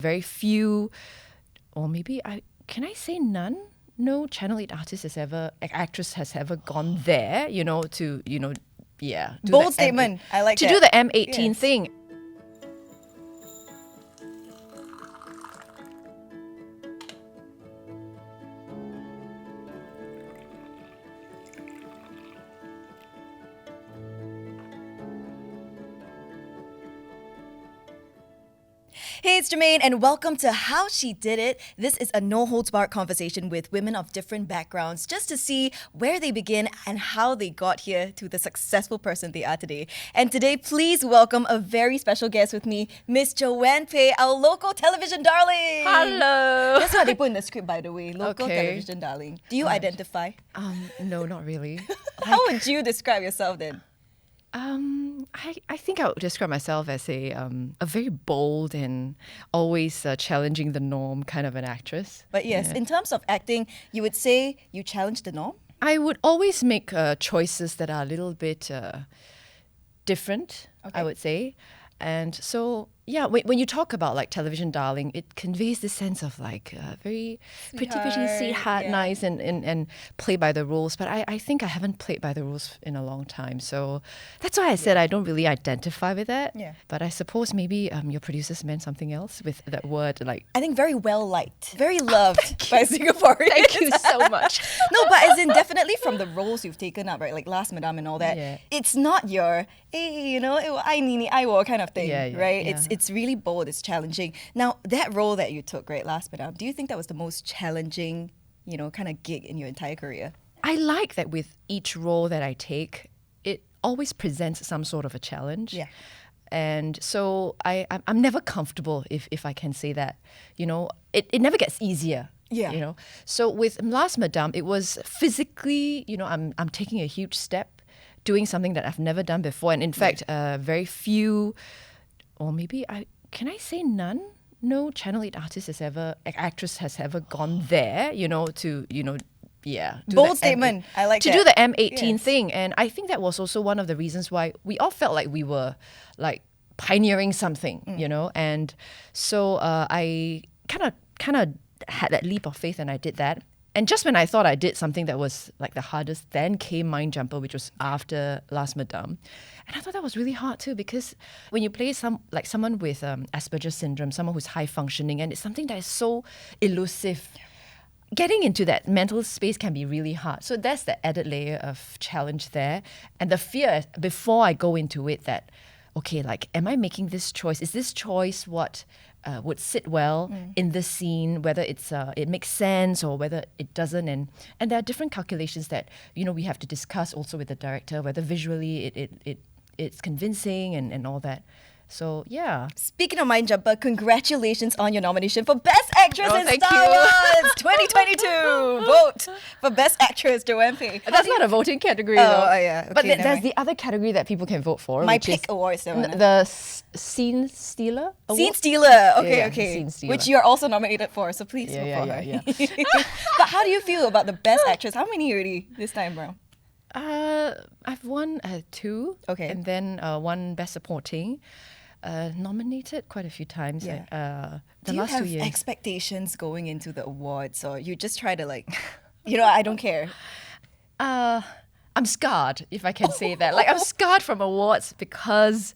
Very few, or maybe can I say none? No Channel 8 actress has ever gone there, yeah. Bold statement. I like to that. do the M18 Yes. thing. Hey, it's Jermaine, and welcome to How She Did It. This is a no-holds-barred conversation with women of different backgrounds just to see where they begin and how they got here to the successful person they are today. And today, please welcome a very special guest with me, Miss Joanne Pei, our local television darling. Hello. That's what they put in the script, by the way. Local Okay. television darling. Do you identify? No, not really. How would you describe yourself then? I think I would describe myself as a very bold and always challenging the norm kind of an actress. But yes, in terms of acting, you would say you challenge the norm? I would always make choices that are a little bit different, Okay. I would say. And so, yeah, when you talk about like television darling, it conveys this sense of like very pretty, sweetheart, yeah. nice and play by the rules. But I think I haven't played by the rules in a long time. So that's why I said I don't really identify with that. Yeah. But I suppose maybe your producers meant something else with that word, like, I think very well liked, very loved by Singaporeans. thank you so much. No, but as in definitely from the roles you've taken up, right? Like Last Madame and all that. Yeah. It's not your, hey, I nini, I wo kind of thing, Yeah, yeah, right? yeah. It's really bold, it's challenging. Now, that role that you took, right, Last Madame, do you think that was the most challenging, kind of gig in your entire career? I like that with each role that I take, it always presents some sort of a challenge. Yeah. And so I'm never comfortable, if I can say that. It never gets easier. Yeah. So with Last Madame, it was physically, I'm taking a huge step, doing something that I've never done before. And in fact, very few, or maybe can I say none? No Channel 8 actress has ever gone there, to yeah. do Bold the statement. I like to that. do the M18 Yes. thing. And I think that was also one of the reasons why we all felt like we were like pioneering something, And so I kind of had that leap of faith and I did that. And just when I thought I did something that was like the hardest, then came Mind Jumper, which was after Last Madame. And I thought that was really hard too, because when you play someone with Asperger's syndrome, someone who's high functioning, and it's something that is so elusive, getting into that mental space can be really hard. So there's the added layer of challenge there. And the fear before I go into it that, okay, like, am I making this choice? Is this choice what would sit well in this scene, whether it makes sense or whether it doesn't? And there are different calculations that, we have to discuss also with the director, whether visually it's convincing and all that. So, yeah. Speaking of Mind Jumper, congratulations on your nomination for Best Actress Oh, in thank Star you. Wars 2022. Vote for Best Actress, Joanne Pei. That's not a voting category, though. Yeah. But Okay, never there's mind. the other category that people can vote for. My which Pick is Awards, that one, the Scene Stealer Award? Scene Stealer. Okay, Yeah, okay. Scene Stealer. Which you're also nominated for, so please vote for her. yeah. But how do you feel about the Best Actress? How many already this time around? I've won 2. Okay. And then 1 Best Supporting. Nominated quite a few times. Yeah. The Do you last have 2 years. expectations going into the awards, or you just try to I don't care? I'm scarred, if I can say that. Like, I'm scarred from awards because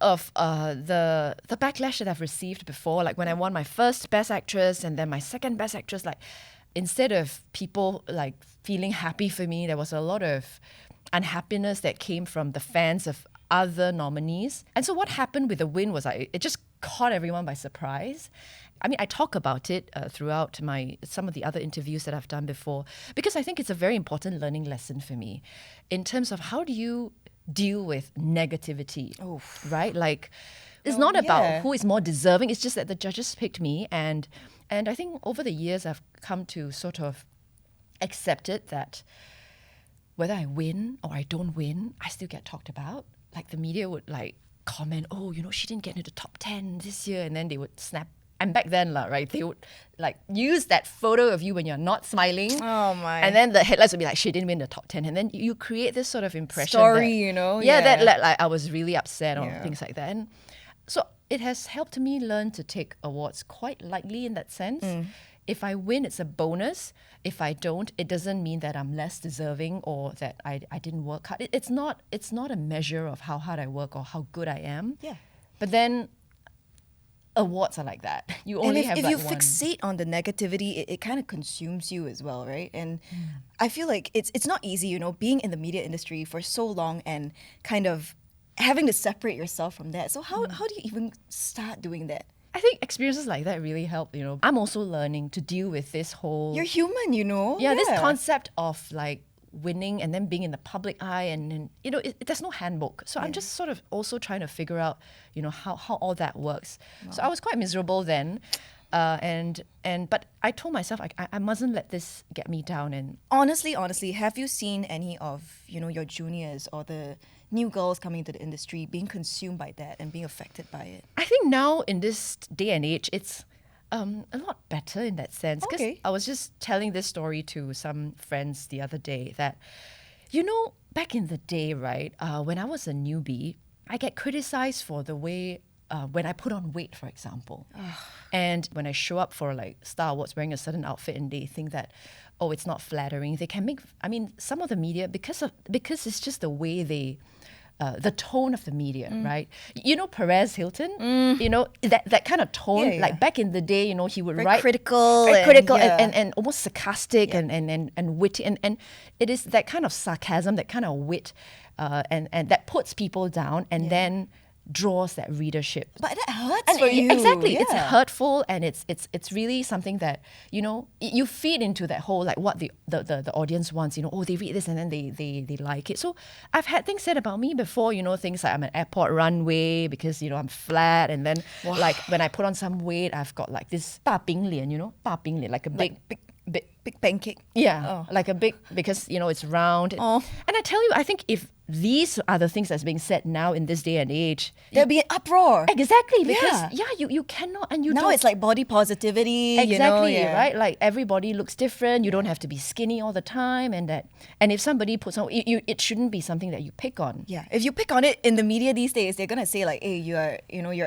of the backlash that I've received before. Like, when I won my first Best Actress and then my second Best Actress, like, instead of people like feeling happy for me, there was a lot of unhappiness that came from the fans of other nominees. And so what happened with the win was it just caught everyone by surprise. I mean, I talk about it throughout some of the other interviews that I've done before, because I think it's a very important learning lesson for me in terms of how do you deal with negativity, right? Like, it's not about who is more deserving. It's just that the judges picked me, and I think over the years I've come to sort of accept it that whether I win or I don't win, I still get talked about. Like, the media would like comment, oh, she didn't get into the top 10 this year, and then they would snap. And back then, right, they would like use that photo of you when you're not smiling. Oh my. And then the headlines would be like, she didn't win the top 10. And then you create this sort of impression Story, that, Yeah. that like I was really upset or Yeah. things like that. And so it has helped me learn to take awards quite lightly in that sense. If I win, it's a bonus. If I don't, it doesn't mean that I'm less deserving or that I didn't work hard. It's not a measure of how hard I work or how good I am. Yeah. But then awards are like that. You And only have if like you one. fixate on the negativity, it kind of consumes you as well, right? And I feel like it's not easy, you know, being in the media industry for so long and kind of having to separate yourself from that. So how do you even start doing that? I think experiences like that really help, you know. I'm also learning to deal with this whole You're human, you know? this concept of like winning and then being in the public eye and you know, there's no handbook. So I'm just sort of also trying to figure out, you know, how all that works. So I was quite miserable then. But I told myself I mustn't let this get me down. And Honestly, have you seen any of, you know, your juniors or the new girls coming into the industry being consumed by that and being affected by it? I think now in this day and age, it's a lot better in that sense. Because Okay. I was just telling this story to some friends the other day that, you know, back in the day, right, when I was a newbie, I get criticized for the way when I put on weight, for example. And when I show up for like Star Awards wearing a certain outfit and they think that, oh, it's not flattering, they can make, I mean, some of the media, because it's just the way they, the tone of the media, right? You know Perez Hilton? You know, that kind of tone, Yeah, like yeah. back in the day, you know, he would Very write critical very and- critical yeah. and almost sarcastic and witty. And it is that kind of sarcasm, that kind of wit, and that puts people down and then draws that readership. But that hurts And for you. exactly, it's yeah. hurtful and it's really something that, you know, you feed into that whole like what the audience wants. You know, oh, they read this and then they like it. So I've had things said about me before. You know, things like I'm an airport runway because you know I'm flat, and then like when I put on some weight, I've got like this 大饼脸, you know, 大饼脸, like a big Big pancake. yeah, like a big, because, you know, it's round. Oh. And I tell you, I think if these are the things that's being said now in this day and age, There'll be an uproar. exactly, because, Yeah. you cannot, and you Now don't. it's like body positivity. Exactly, you know, yeah. right? Like everybody looks different. You don't have to be skinny all the time, and if somebody puts on, it shouldn't be something that you pick on. Yeah, if you pick on it in the media these days, they're gonna say like, "Hey, you're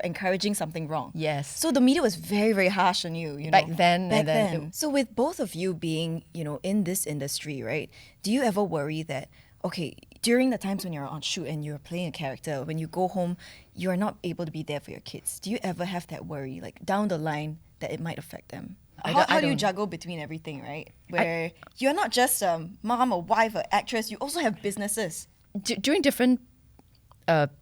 encouraging something wrong." Yes. So the media was very, very harsh on you. You know, Back then, Back and then then. So with both of you being, you know, in this industry, right? Do you ever worry that okay, during the times when you're on shoot and you're playing a character, when you go home, you're not able to be there for your kids? Do you ever have that worry, like down the line, that it might affect them? I How do you don't. juggle between everything, right? Where you're not just a mom, a wife, an actress, you also have businesses. During different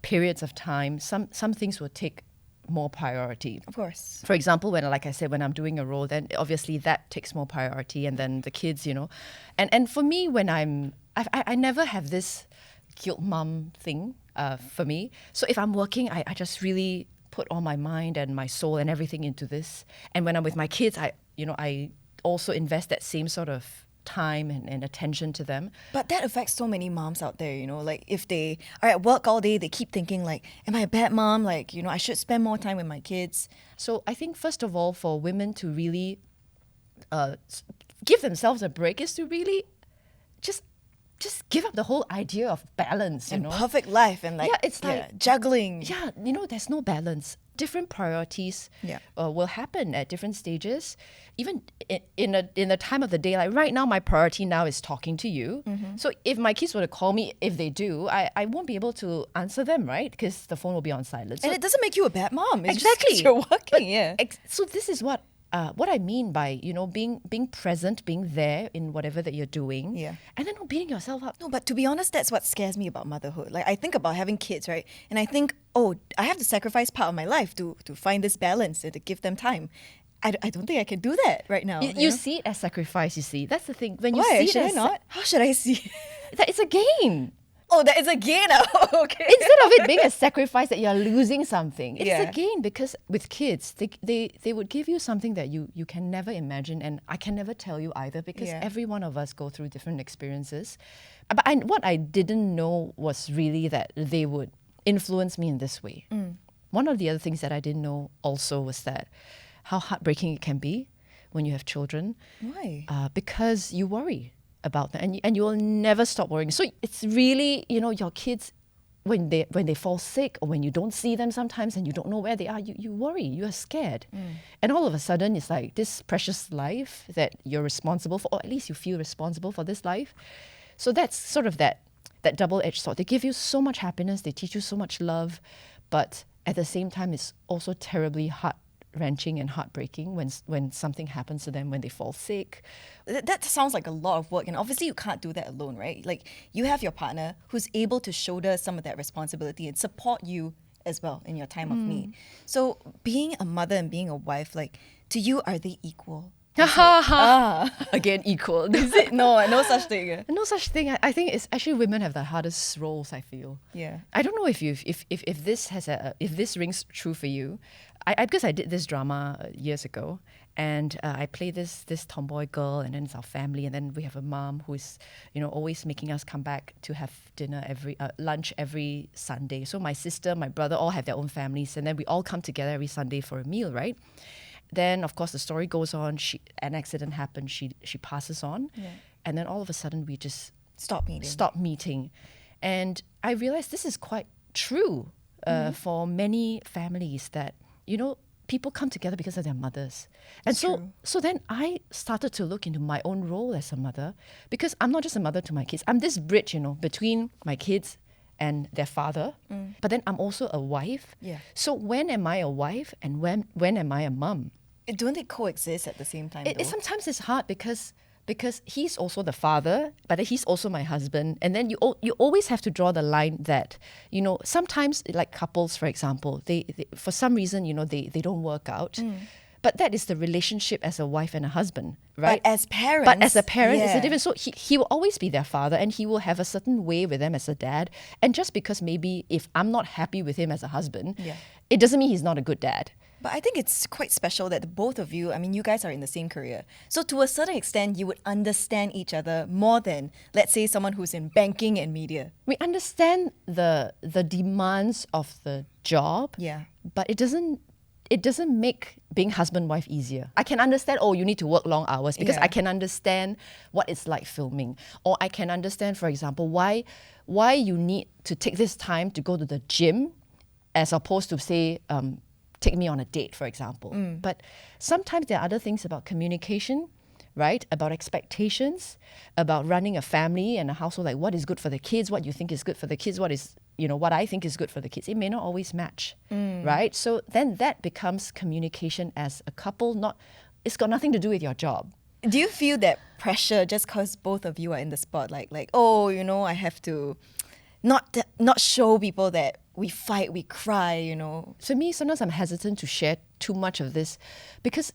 periods of time, some things will take more priority. Of course. For example, like I said, when I'm doing a role, then obviously that takes more priority, and then the kids, you know, and for me, when I never have this guilt mom thing for me. So if I'm working, I just really put all my mind and my soul and everything into this. And when I'm with my kids, I also invest that same sort of time and attention to them. But that affects so many moms out there, you know, like if they are at work all day, they keep thinking like, am I a bad mom? Like, you know, I should spend more time with my kids. So I think first of all, for women to really give themselves a break is to really just give up the whole idea of balance, you And know. perfect life and like Yeah, it's like- juggling. Yeah, you know, there's no balance. Different priorities Yeah. will happen at different stages. Even in a time of the day, like right now, my priority now is talking to you. Mm-hmm. So if my kids were to call me, if they do, I won't be able to answer them, right? Because the phone will be on silent. So And it doesn't make you a bad mom. It's exactly, just 'cause you're working, But yeah. So this is what I mean by, you know, being present, being there in whatever that you're doing. Yeah. And then not beating yourself up. No, but to be honest, that's what scares me about motherhood. Like I think about having kids, right? And I think, oh, I have to sacrifice part of my life to find this balance and to give them time. I don't think I can do that right now. You know? see it as sacrifice, you see. That's the thing. When you Why? see Should it I as not? How should I see? that it's a gain. Oh, that is a gain. Oh, okay. Instead of it being a sacrifice that you're losing something, it's Yeah. a gain, because with kids, they would give you something that you can never imagine, and I can never tell you either, because Yeah. every one of us go through different experiences. But what I didn't know was really that they would influence me in this way. One of the other things that I didn't know also was that how heartbreaking it can be when you have children. Why? Because you worry about them, and you will never stop worrying. So it's really, you know, your kids when they fall sick, or when you don't see them sometimes and you don't know where they are, you worry, you are scared. And all of a sudden it's like this precious life that you're responsible for, or at least you feel responsible for this life. So that's sort of that double-edged sword. They give you so much happiness, they teach you so much love, but at the same time it's also terribly heart-wrenching and heartbreaking when something happens to them, when they fall sick. That sounds like a lot of work, and obviously you can't do that alone, right? Like, you have your partner who's able to shoulder some of that responsibility and support you as well in your time of need. So being a mother and being a wife, like, to you, are they equal? Again, equal. Is it? No such thing. No such thing. I think it's actually women have the hardest roles, I feel. Yeah. I don't know if this rings true for you. Because I did this drama years ago, and I play this tomboy girl, and then it's our family, and then we have a mom who's always making us come back to have dinner lunch every Sunday. So my sister, my brother, all have their own families, and then we all come together every Sunday for a meal, right? Then of course the story goes on. An accident happened. She passes on, and then all of a sudden we just Stop meeting, and I realized this is quite true for many families, that people come together because of their mothers. And so then I started to look into my own role as a mother, because I'm not just a mother to my kids. I'm this bridge, between my kids and their father. But then I'm also a wife. Yeah. So when am I a wife, and when am I a mum? Don't they coexist at the same time, though? Sometimes it's hard because he's also the father, but he's also my husband. And then you always have to draw the line that, sometimes, like couples, for example, they for some reason, they don't work out. But that is the relationship as a wife and a husband, right? But as parents, it's a different. So he will always be their father, and he will have a certain way with them as a dad. And just because maybe if I'm not happy with him as a husband, it doesn't mean he's not a good dad. But I think it's quite special that the both of you, you guys are in the same career. So to a certain extent, you would understand each other more than, let's say, someone who's in banking and media. We understand the demands of the job, but it doesn't make being husband-wife easier. I can understand, you need to work long hours, because I can understand what it's like filming. Or I can understand, for example, why you need to take this time to go to the gym, as opposed to, say, take me on a date, for example. But sometimes there are other things about communication, right? About expectations, about running a family and a household, like what is good for the kids, what you think is good for the kids, what is, what I think is good for the kids. It may not always match, right? So then that becomes communication as a couple. It's got nothing to do with your job. Do you feel that pressure just because both of you are in the spotlight? Like, I have to not show people that we fight, we cry, To me, sometimes I'm hesitant to share too much of this, because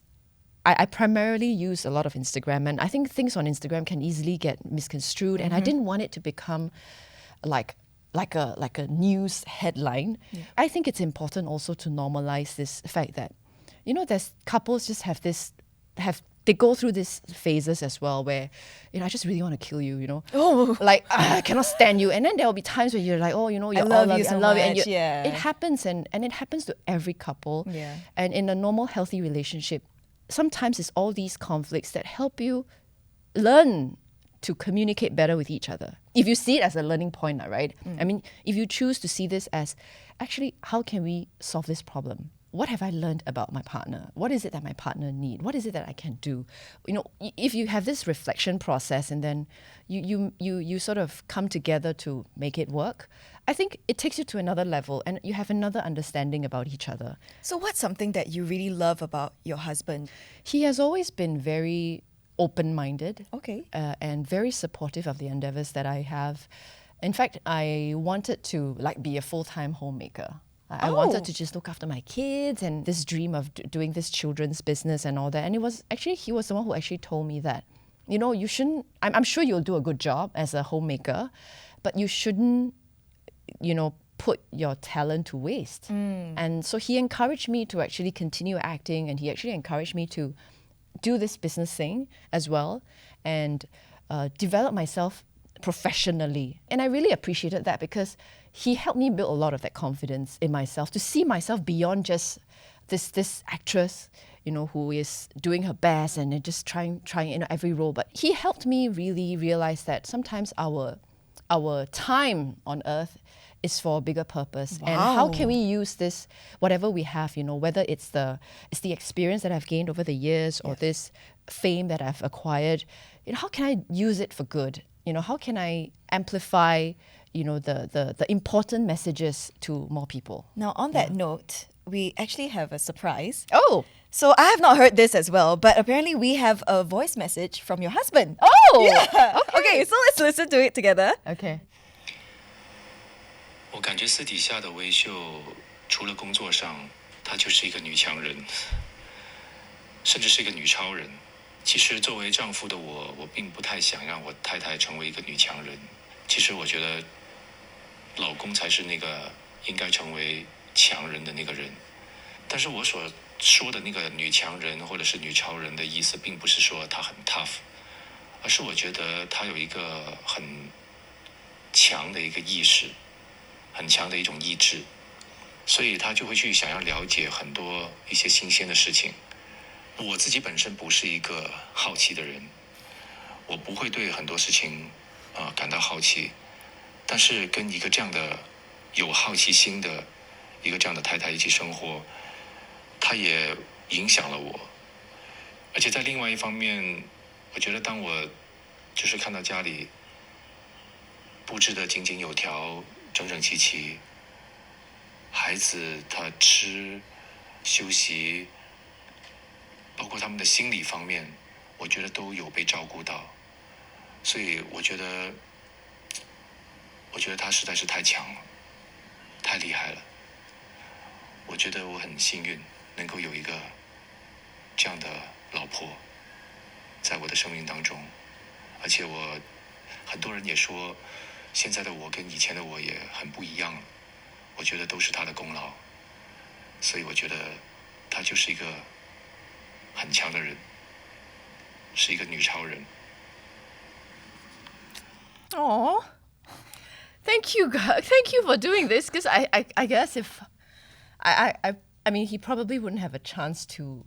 I primarily use a lot of Instagram, and I think things on Instagram can easily get misconstrued, and I didn't want it to become like a news headline. I think it's important also to normalize this fact that, there's couples just they go through these phases as well, where, I just really want to kill you, like, I cannot stand you. And then there will be times where you're like, I love you so much. And it happens, and it happens to every couple. And in a normal, healthy relationship, sometimes it's all these conflicts that help you learn to communicate better with each other. If you see it as a learning point, right? If you choose to see this as, actually, how can we solve this problem? What have I learned about my partner? What is it that my partner needs? What is it that I can do? If you have this reflection process, and then you sort of come together to make it work, I think it takes you to another level, and you have another understanding about each other. So what's something that you really love about your husband? He has always been very open-minded, and very supportive of the endeavors that I have. In fact, I wanted to be a full-time homemaker. I wanted to just look after my kids, and this dream of doing this children's business and all that. And he was the one who actually told me that, you shouldn't, I'm sure you'll do a good job as a homemaker, but you shouldn't, put your talent to waste. And so he encouraged me to actually continue acting, and he actually encouraged me to do this business thing as well, and develop myself professionally. And I really appreciated that, because he helped me build a lot of that confidence in myself, to see myself beyond just this actress, who is doing her best and just trying in every role. But he helped me really realize that sometimes our time on earth is for a bigger purpose. And how Wow. can we use this, whatever we have, whether it's the experience that I've gained over the years or this fame that I've acquired, how can I use it for good? How can I amplify, the important messages to more people? Now, on that note, we actually have a surprise. Oh! So I have not heard this as well, but apparently we have a voice message from your husband. Oh! Yeah. Okay, so let's listen to it together. Okay. 我感觉私底下的微秀，除了工作上，她就是一个女强人，甚至是一个女超人。其实作为丈夫的我，我并不太想让我太太成为一个女强人。其实我觉得，老公才是那个应该成为强人的那个人。但是我所说的那个女强人或者是女超人的意思，并不是说她很 tough，而是我觉得她有一个很强的一个意识。很强的一种意志，所以他就会去想要了解很多一些新鲜的事情。我自己本身不是一个好奇的人，我不会对很多事情感到好奇，但是跟一个这样的有好奇心的一个这样的太太一起生活，她也影响了我。而且在另外一方面，我觉得当我就是看到家里布置得井井有条，整整齐齐，孩子他吃、休息，包括他们的心理方面，我觉得都有被照顾到，所以我觉得他实在是太强了，太厉害了。我觉得我很幸运能够有一个这样的老婆在我的生命当中，而且很多人也说。现在的我跟以前的我也很不一样了，我觉得都是他的功劳，所以我觉得他就是一个很强的人，是一个女超人。Oh, thank you, thank you for doing this. Because I guess if I mean, he probably wouldn't have a chance to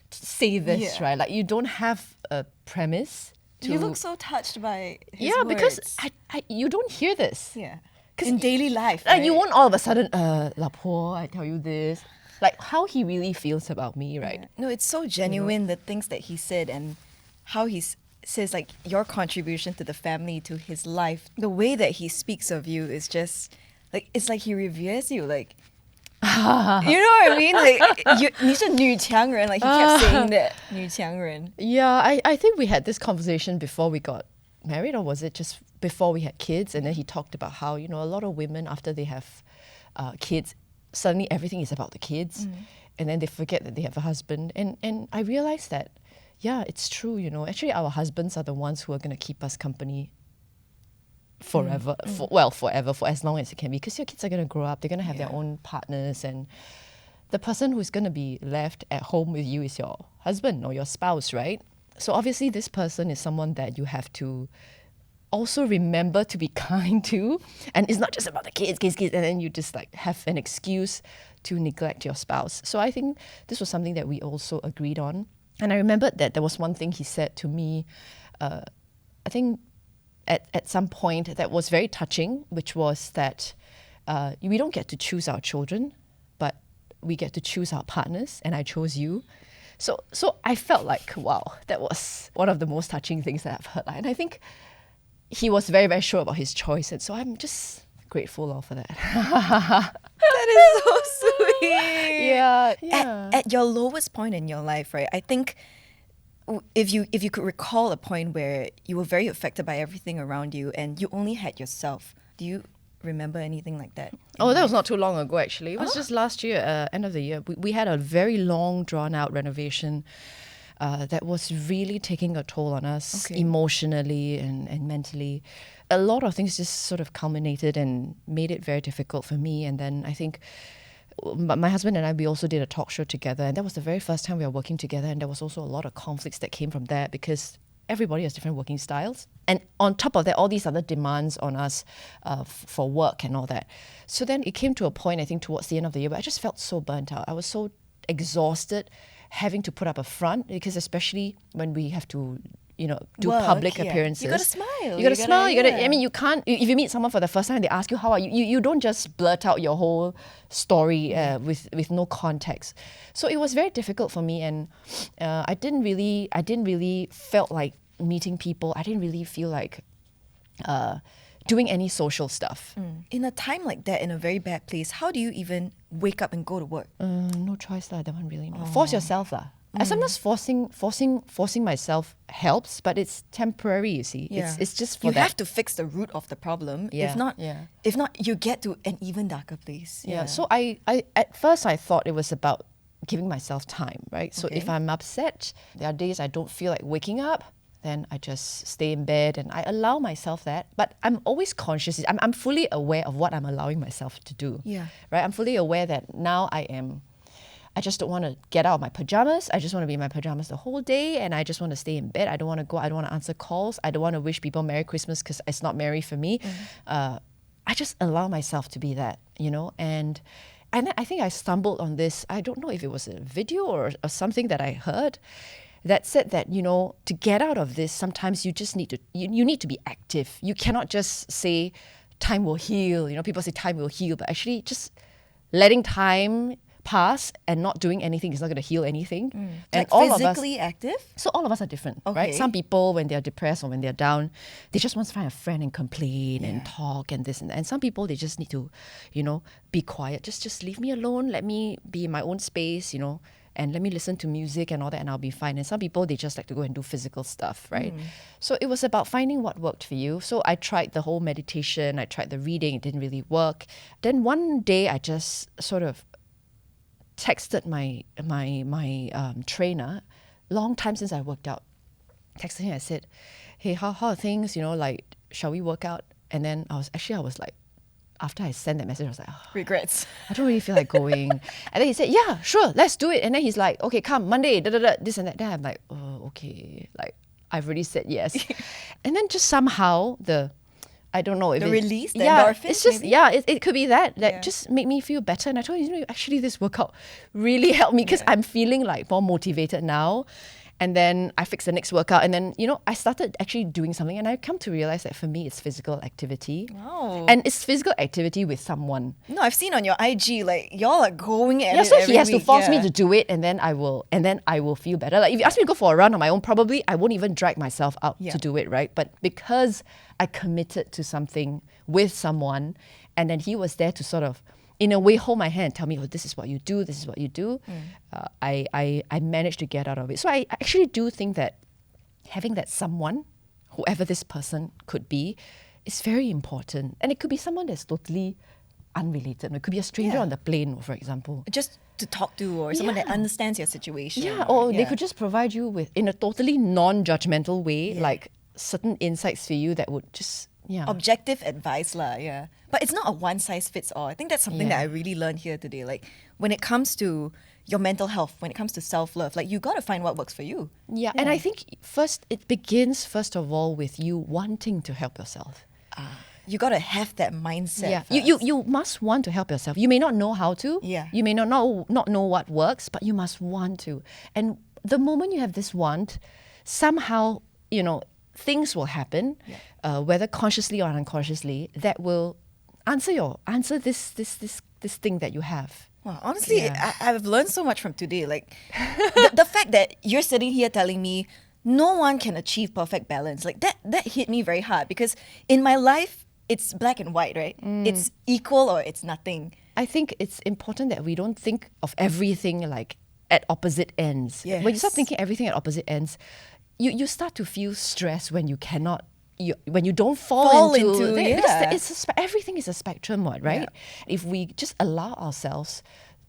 say this, Yeah. right? Like you don't have a premise. You look so touched by his Yeah, because words. you don't hear this. Yeah. 'Cause In daily life, Like you right? won't all of a sudden, La Po, I tell you this. Like how he really feels about me, right? Yeah. No, it's so genuine, the things that he said and how he says like your contribution to the family, to his life. The way that he speaks of you is just like it's like he reveres you, like you know what I mean? Like 你是女强人, like he kept saying that 女强人. Yeah, I think we had this conversation before we got married, or was it just before we had kids? And then he talked about how, a lot of women, after they have kids, suddenly everything is about the kids. And then they forget that they have a husband. And I realized that, yeah, it's true, Actually, our husbands are the ones who are going to keep us company forever, forever, for as long as it can be. Because your kids are going to grow up, they're going to have their own partners, and the person who's going to be left at home with you is your husband or your spouse, right? So obviously this person is someone that you have to also remember to be kind to. And it's not just about the kids, and then you just like have an excuse to neglect your spouse. So I think this was something that we also agreed on. And I remembered that there was one thing he said to me, I think at some point that was very touching, which was that we don't get to choose our children, but we get to choose our partners, and I chose you. So I felt like, wow, that was one of the most touching things that I've heard. And I think he was very, very sure about his choice. And so I'm just grateful for that. That is so sweet. Yeah. At your lowest point in your life, right? I think if you could recall a point where you were very affected by everything around you and you only had yourself, do you remember anything like that? Oh, that was not too long ago, actually. It was just last year, end of the year. We had a very long, drawn-out renovation that was really taking a toll on us emotionally and mentally. A lot of things just sort of culminated and made it very difficult for me. And then I think my husband and I, we also did a talk show together. And that was the very first time we were working together. And there was also a lot of conflicts that came from that because everybody has different working styles. And on top of that, all these other demands on us for work and all that. So then it came to a point, I think, towards the end of the year, where I just felt so burnt out. I was so exhausted having to put up a front, because especially when we have to, do Work, public yeah. appearances. You gotta smile. You gotta smile. yeah. I mean, you can't. If you meet someone for the first time, they ask you how are you. You don't just blurt out your whole story with no context. So it was very difficult for me, and I didn't really felt like meeting people. I didn't really feel like doing any social stuff. In a time like that, in a very bad place, how do you even wake up and go to work? No choice lah. That one really. No. Force yourself lah. I sometimes forcing myself helps, but it's temporary. You see, it's just for you that. have to fix the root of the problem. Yeah, If not, you get to an even darker place. Yeah. So I at first I thought it was about giving myself time, right? So Okay. if I'm upset, there are days I don't feel like waking up, then I just stay in bed and I allow myself that. But I'm always conscious. I'm fully aware of what I'm allowing myself to do. Yeah. Right? I'm fully aware that now I just don't want to get out of my pajamas. I just want to be in my pajamas the whole day and I just want to stay in bed. I don't want to go. I don't want to answer calls. I don't want to wish people Merry Christmas because it's not Merry for me. I just allow myself to be that, and I think I stumbled on this. I don't know if it was a video or something that I heard that said that, to get out of this, sometimes you just need to, you need to be active. You cannot just say time will heal. People say time will heal, but actually just letting time pass and not doing anything is not going to heal anything. And Like all of us, physically active? so all of us are different, Okay. right? Some people, when they're depressed or when they're down, they just want to find a friend and complain and talk and this and that. And some people, they just need to, be quiet. Just leave me alone. Let me be in my own space, and let me listen to music and all that and I'll be fine. And some people, they just like to go and do physical stuff, right? So it was about finding what worked for you. So I tried the whole meditation. I tried the reading. It didn't really work. Then one day I just sort of texted my trainer, long time since I worked out. Texted him, I said, hey, how are things? Like, shall we work out? And then I was like, after I sent that message, I was like, oh, Regrets. I don't really feel like going. And then he said, yeah, sure, let's do it. And then he's like, okay, come, Monday, this and that. Then I'm like, oh, okay. Like, I've already said yes. And then just somehow I don't know if The it, release, the yeah, endorphins, it's just maybe? it could be that just made me feel better. And I told you, actually this workout really helped me because I'm feeling like more motivated now. And then I fixed the next workout, and then I started actually doing something, and I come to realize that for me it's physical activity, Wow. and it's physical activity with someone. No, I've seen on your IG, like, y'all are going at Yeah, it so every he has to week, force me yeah. to do it, and then I will feel better. Like if you ask me to go for a run on my own, probably I won't even drag myself out Yeah. to do it, right? But because I committed to something with someone, and then he was there to sort of, in a way, hold my hand and tell me, oh, this is what you do, this is what you do. I managed to get out of it. So I actually do think that having that someone, whoever this person could be, is very important. And it could be someone that's totally unrelated. It could be a stranger Yeah. on the plane, for example. Just to talk to, or someone that Yeah. understands your situation. Yeah, or they could just provide you with, in a totally non-judgmental way, like certain insights for you that would just, objective advice lah, yeah. But it's not a one size fits all. I think that's something that Yeah. I really learned here today. Like when it comes to your mental health, when it comes to self-love, like you got to find what works for you. Yeah, and I think it begins first of all with you wanting to help yourself. You got to have that mindset. Yeah, first. you must want to help yourself. You may not know how to. Yeah. You may not know what works, but you must want to. And the moment you have this want, somehow things will happen, whether consciously or unconsciously, that will answer this thing that you have. Wow, honestly, Yeah. I've learned so much from today. Like the fact that you're sitting here telling me no one can achieve perfect balance, like that hit me very hard because in my life it's black and white, right? It's equal or it's nothing. I think it's important that we don't think of everything like at opposite ends. When you start Yes. thinking everything at opposite ends, you start to feel stress when you cannot. When you don't fall into because everything is a spectrum, right? If we just allow ourselves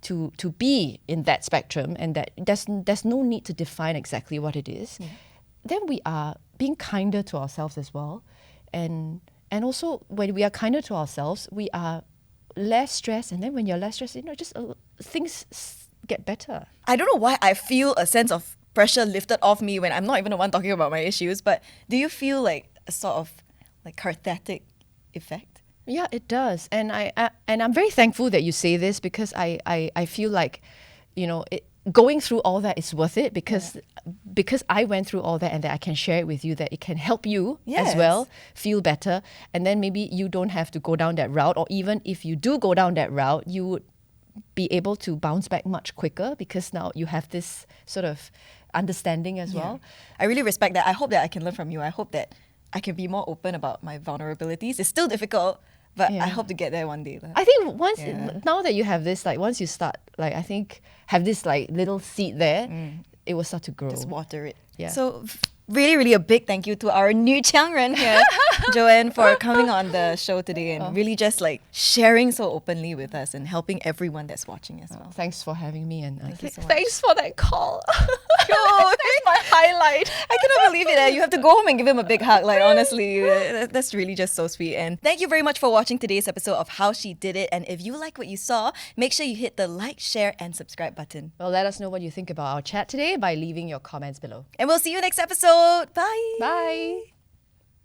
to be in that spectrum, and that there's no need to define exactly what it is, then we are being kinder to ourselves as well, and also when we are kinder to ourselves, we are less stressed, and then when you're less stressed, just things get better. I don't know why I feel a sense of pressure lifted off me when I'm not even the one talking about my issues, but do you feel like a sort of like cathartic effect? Yeah, it does, and I'm very thankful that you say this because I feel like, going through all that is worth it because I went through all that, and that I can share it with you, that it can help you as Yes. well feel better. And then maybe you don't have to go down that route, or even if you do go down that route, you would be able to bounce back much quicker because now you have this sort of understanding as well. I really respect that. I hope that I can learn from you. I hope that I can be more open about my vulnerabilities. It's still difficult, but I hope to get there one day. I think now that you have this, like once you start, like I think have this like little seed there, it will start to grow. Just water it. Yeah. So really, really a big thank you to our new Chiangren here, Joanne, for coming on the show today and really just like sharing so openly with us and helping everyone that's watching as well. Thanks for having me, and you so much. thanks for that call. Oh, That's my highlight. I cannot believe it. You have to go home and give him a big hug. Like, honestly, that's really just so sweet. And thank you very much for watching today's episode of How She Did It. And if you like what you saw, make sure you hit the like, share, and subscribe button. Well, let us know what you think about our chat today by leaving your comments below. And we'll see you next episode. Bye. Bye.